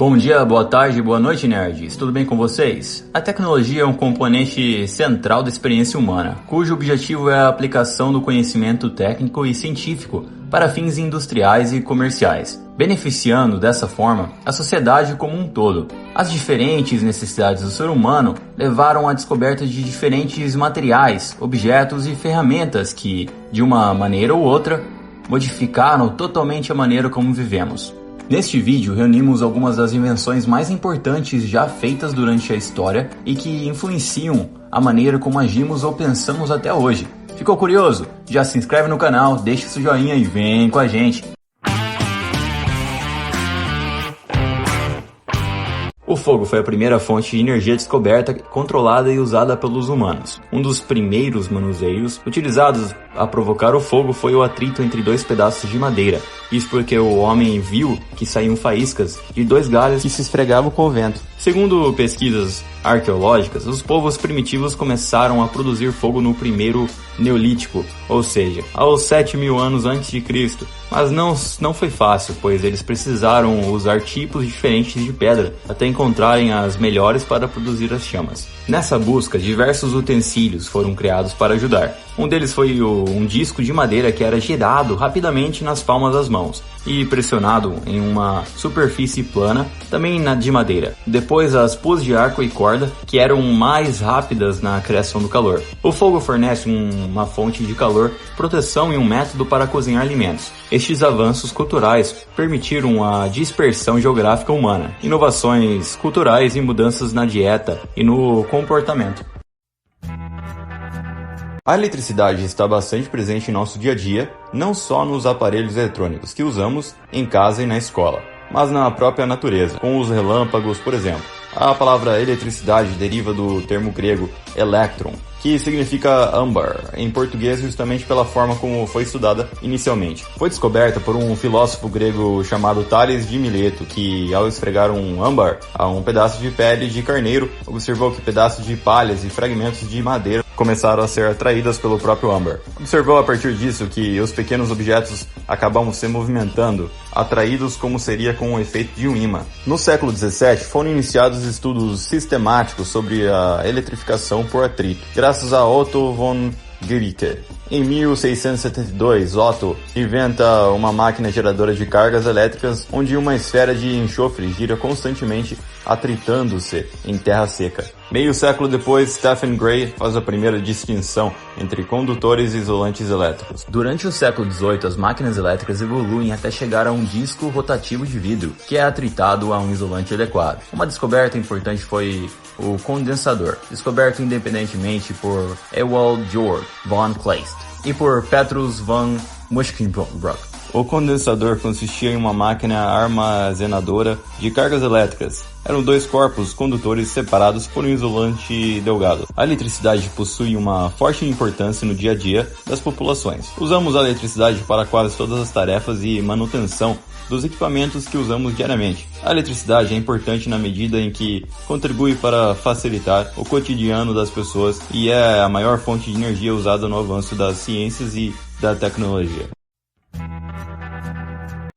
Bom dia, boa tarde, boa noite, nerds. Tudo bem com vocês? A tecnologia é um componente central da experiência humana, cujo objetivo é a aplicação do conhecimento técnico e científico para fins industriais e comerciais, beneficiando dessa forma a sociedade como um todo. As diferentes necessidades do ser humano levaram à descoberta de diferentes materiais, objetos e ferramentas que, de uma maneira ou outra, modificaram totalmente a maneira como vivemos. Neste vídeo reunimos algumas das invenções mais importantes já feitas durante a história e que influenciam a maneira como agimos ou pensamos até hoje. Ficou curioso? Já se inscreve no canal, deixa seu joinha e vem com a gente! O fogo foi a primeira fonte de energia descoberta, controlada e usada pelos humanos. Um dos primeiros manuseios utilizados a provocar o fogo foi o atrito entre dois pedaços de madeira. Isso porque o homem viu que saíam faíscas de dois galhos que se esfregavam com o vento. Segundo pesquisas arqueológicas, os povos primitivos começaram a produzir fogo no primeiro Neolítico, ou seja, aos 7.000 anos antes de Cristo. Mas não foi fácil, pois eles precisaram usar tipos diferentes de pedra até encontrarem as melhores para produzir as chamas. Nessa busca, diversos utensílios foram criados para ajudar. Um deles foi um disco de madeira que era girado rapidamente nas palmas das mãos e pressionado em uma superfície plana, também de madeira. Depois as pus de arco e corda, que eram mais rápidas na criação do calor. O fogo fornece uma fonte de calor, proteção e um método para cozinhar alimentos. Estes avanços culturais permitiram a dispersão geográfica humana, inovações culturais e mudanças na dieta e no comportamento. A eletricidade está bastante presente em nosso dia a dia, não só nos aparelhos eletrônicos que usamos em casa e na escola, mas na própria natureza, com os relâmpagos, por exemplo. A palavra eletricidade deriva do termo grego electron, que significa âmbar, em português justamente pela forma como foi estudada inicialmente. Foi descoberta por um filósofo grego chamado Tales de Mileto, que ao esfregar um âmbar a um pedaço de pele de carneiro, observou que pedaços de palhas e fragmentos de madeira começaram a ser atraídas pelo próprio âmbar. Observou a partir disso que os pequenos objetos acabam se movimentando, atraídos como seria com o efeito de um imã. No século XVII foram iniciados estudos sistemáticos sobre a eletrificação por atrito, graças a Otto von Guericke. Em 1672, Otto inventa uma máquina geradora de cargas elétricas onde uma esfera de enxofre gira constantemente atritando-se em terra seca. Meio século depois, Stephen Gray faz a primeira distinção entre condutores e isolantes elétricos. Durante o século XVIII, as máquinas elétricas evoluem até chegar a um disco rotativo de vidro, que é atritado a um isolante adequado. Uma descoberta importante foi o condensador, descoberto independentemente por Ewald Georg von Kleist e por Petrus von Muskenbrock. O condensador consistia em uma máquina armazenadora de cargas elétricas. Eram dois corpos condutores separados por um isolante delgado. A eletricidade possui uma forte importância no dia a dia das populações. Usamos a eletricidade para quase todas as tarefas e manutenção dos equipamentos que usamos diariamente. A eletricidade é importante na medida em que contribui para facilitar o cotidiano das pessoas e é a maior fonte de energia usada no avanço das ciências e da tecnologia.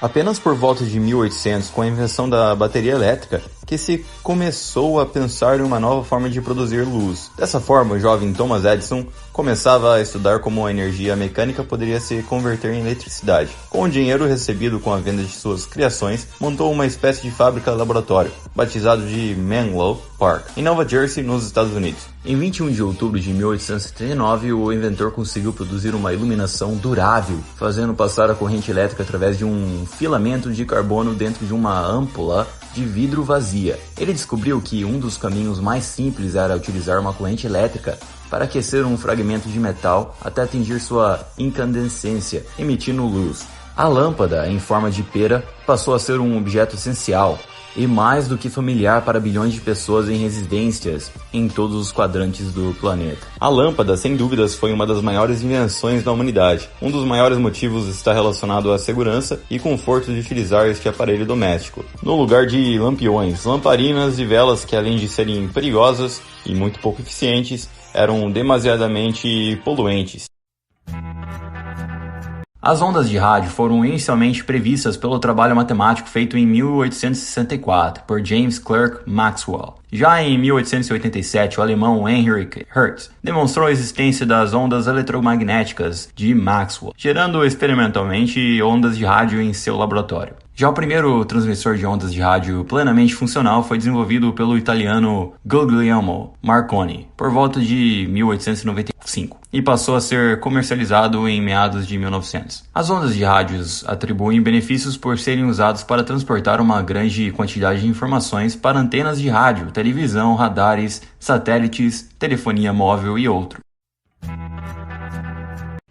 Apenas por volta de 1800, com a invenção da bateria elétrica, que se começou a pensar em uma nova forma de produzir luz. Dessa forma, o jovem Thomas Edison começava a estudar como a energia mecânica poderia se converter em eletricidade. Com o dinheiro recebido com a venda de suas criações, montou uma espécie de fábrica-laboratório, batizado de Menlo Park, em Nova Jersey, nos Estados Unidos. Em 21 de outubro de 1879, o inventor conseguiu produzir uma iluminação durável, fazendo passar a corrente elétrica através de um filamento de carbono dentro de uma âmpula de vidro vazia. Ele descobriu que um dos caminhos mais simples era utilizar uma corrente elétrica para aquecer um fragmento de metal até atingir sua incandescência, emitindo luz. A lâmpada, em forma de pera, passou a ser um objeto essencial e mais do que familiar para bilhões de pessoas em residências em todos os quadrantes do planeta. A lâmpada, sem dúvidas, foi uma das maiores invenções da humanidade. Um dos maiores motivos está relacionado à segurança e conforto de utilizar este aparelho doméstico. No lugar de lampiões, lamparinas e velas que, além de serem perigosas e muito pouco eficientes, eram demasiadamente poluentes. As ondas de rádio foram inicialmente previstas pelo trabalho matemático feito em 1864 por James Clerk Maxwell. Já em 1887, o alemão Heinrich Hertz demonstrou a existência das ondas eletromagnéticas de Maxwell, gerando experimentalmente ondas de rádio em seu laboratório. Já o primeiro transmissor de ondas de rádio plenamente funcional foi desenvolvido pelo italiano Guglielmo Marconi por volta de 1895 e passou a ser comercializado em meados de 1900. As ondas de rádios atribuem benefícios por serem usadas para transportar uma grande quantidade de informações para antenas de rádio, televisão, radares, satélites, telefonia móvel e outros.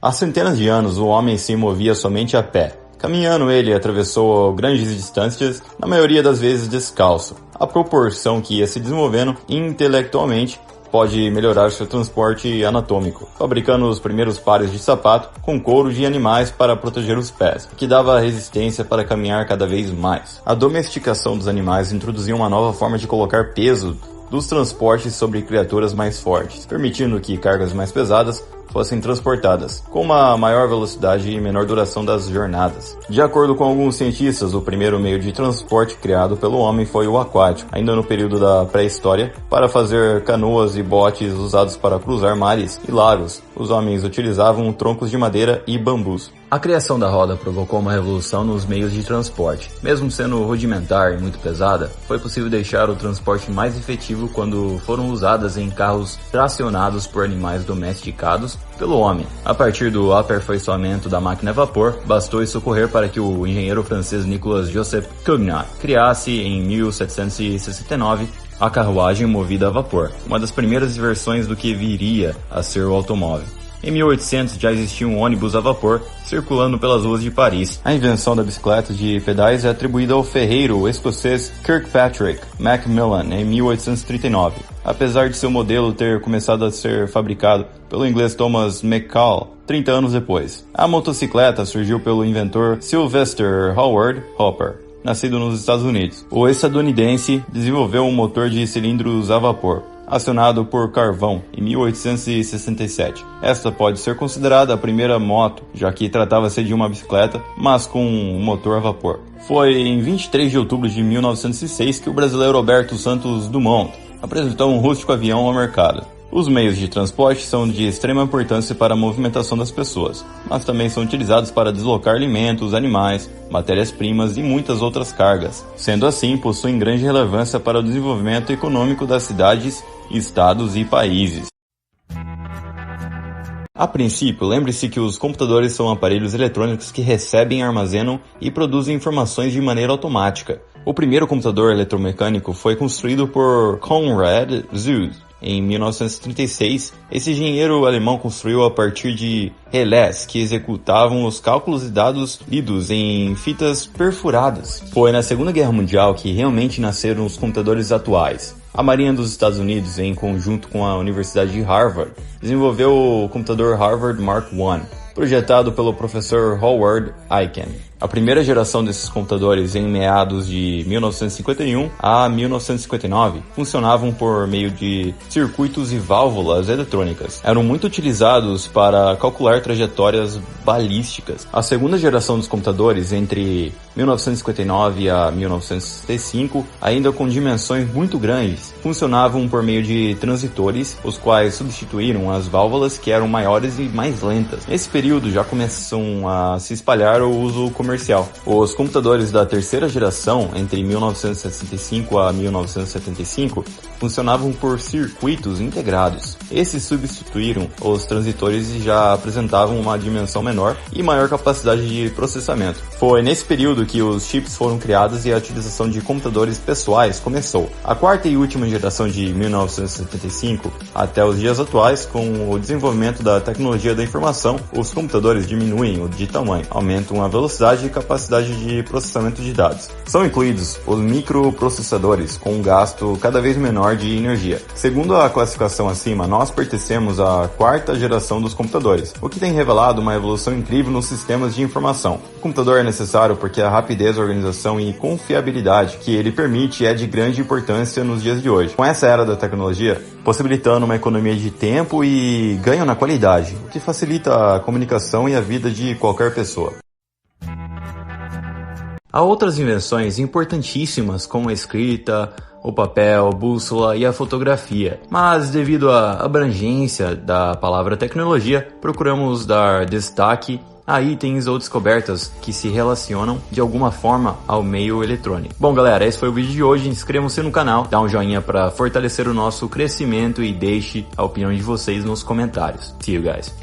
Há centenas de anos, o homem se movia somente a pé. Caminhando, ele atravessou grandes distâncias, na maioria das vezes descalço. A proporção que ia se desenvolvendo intelectualmente pode melhorar seu transporte anatômico, fabricando os primeiros pares de sapato com couro de animais para proteger os pés, o que dava resistência para caminhar cada vez mais. A domesticação dos animais introduziu uma nova forma de colocar peso dos transportes sobre criaturas mais fortes, permitindo que cargas mais pesadas fossem transportadas, com uma maior velocidade e menor duração das jornadas. De acordo com alguns cientistas, o primeiro meio de transporte criado pelo homem foi o aquático, ainda no período da pré-história, para fazer canoas e botes usados para cruzar mares e lagos. Os homens utilizavam troncos de madeira e bambus. A criação da roda provocou uma revolução nos meios de transporte. Mesmo sendo rudimentar e muito pesada, foi possível deixar o transporte mais efetivo quando foram usadas em carros tracionados por animais domesticados pelo homem. A partir do aperfeiçoamento da máquina a vapor, bastou isso ocorrer para que o engenheiro francês Nicolas Joseph Cugnot criasse em 1769 a carruagem movida a vapor, uma das primeiras versões do que viria a ser o automóvel. Em 1800 já existia um ônibus a vapor circulando pelas ruas de Paris. A invenção da bicicleta de pedais é atribuída ao ferreiro escocês Kirkpatrick Macmillan em 1839. Apesar de seu modelo ter começado a ser fabricado pelo inglês Thomas McCall 30 anos depois. A motocicleta surgiu pelo inventor Sylvester Howard Hopper, nascido nos Estados Unidos. O estadunidense desenvolveu um motor de cilindros a vapor, acionado por carvão, em 1867. Esta pode ser considerada a primeira moto, já que tratava-se de uma bicicleta, mas com um motor a vapor. Foi em 23 de outubro de 1906 que o brasileiro Alberto Santos Dumont apresentou um rústico avião ao mercado. Os meios de transporte são de extrema importância para a movimentação das pessoas, mas também são utilizados para deslocar alimentos, animais, matérias-primas e muitas outras cargas. Sendo assim, possuem grande relevância para o desenvolvimento econômico das cidades, estados e países. A princípio, lembre-se que os computadores são aparelhos eletrônicos que recebem, armazenam e produzem informações de maneira automática. O primeiro computador eletromecânico foi construído por Konrad Zuse em 1936. Esse engenheiro alemão construiu a partir de relés que executavam os cálculos e dados lidos em fitas perfuradas. Foi na Segunda Guerra Mundial que realmente nasceram os computadores atuais. A Marinha dos Estados Unidos, em conjunto com a Universidade de Harvard, desenvolveu o computador Harvard Mark I, projetado pelo professor Howard Aiken. A primeira geração desses computadores, em meados de 1951 a 1959, funcionavam por meio de circuitos e válvulas eletrônicas. Eram muito utilizados para calcular trajetórias balísticas. A segunda geração dos computadores, entre 1959 a 1965, ainda com dimensões muito grandes, funcionavam por meio de transitores, os quais substituíram as válvulas que eram maiores e mais lentas. Nesse período já começam a se espalhar o uso comercial. Os computadores da terceira geração, entre 1965 a 1975, funcionavam por circuitos integrados. Esses substituíram os transitores e já apresentavam uma dimensão menor e maior capacidade de processamento. Foi nesse período que os chips foram criados e a utilização de computadores pessoais começou. A quarta e última geração, de 1975 até os dias atuais, com o desenvolvimento da tecnologia da informação, os computadores diminuem de tamanho, aumentam a velocidade velocidade e capacidade de processamento de dados. São incluídos os microprocessadores, com um gasto cada vez menor de energia. Segundo a classificação acima, nós pertencemos à quarta geração dos computadores, o que tem revelado uma evolução incrível nos sistemas de informação. O computador é necessário porque a rapidez, organização e confiabilidade que ele permite é de grande importância nos dias de hoje. Com essa era da tecnologia, possibilitando uma economia de tempo e ganho na qualidade, o que facilita a comunicação e a vida de qualquer pessoa. Há outras invenções importantíssimas como a escrita, o papel, bússola e a fotografia, mas devido à abrangência da palavra tecnologia, procuramos dar destaque a itens ou descobertas que se relacionam de alguma forma ao meio eletrônico. Bom galera, esse foi o vídeo de hoje, inscrevam-se no canal, dá um joinha para fortalecer o nosso crescimento e deixe a opinião de vocês nos comentários. See you guys!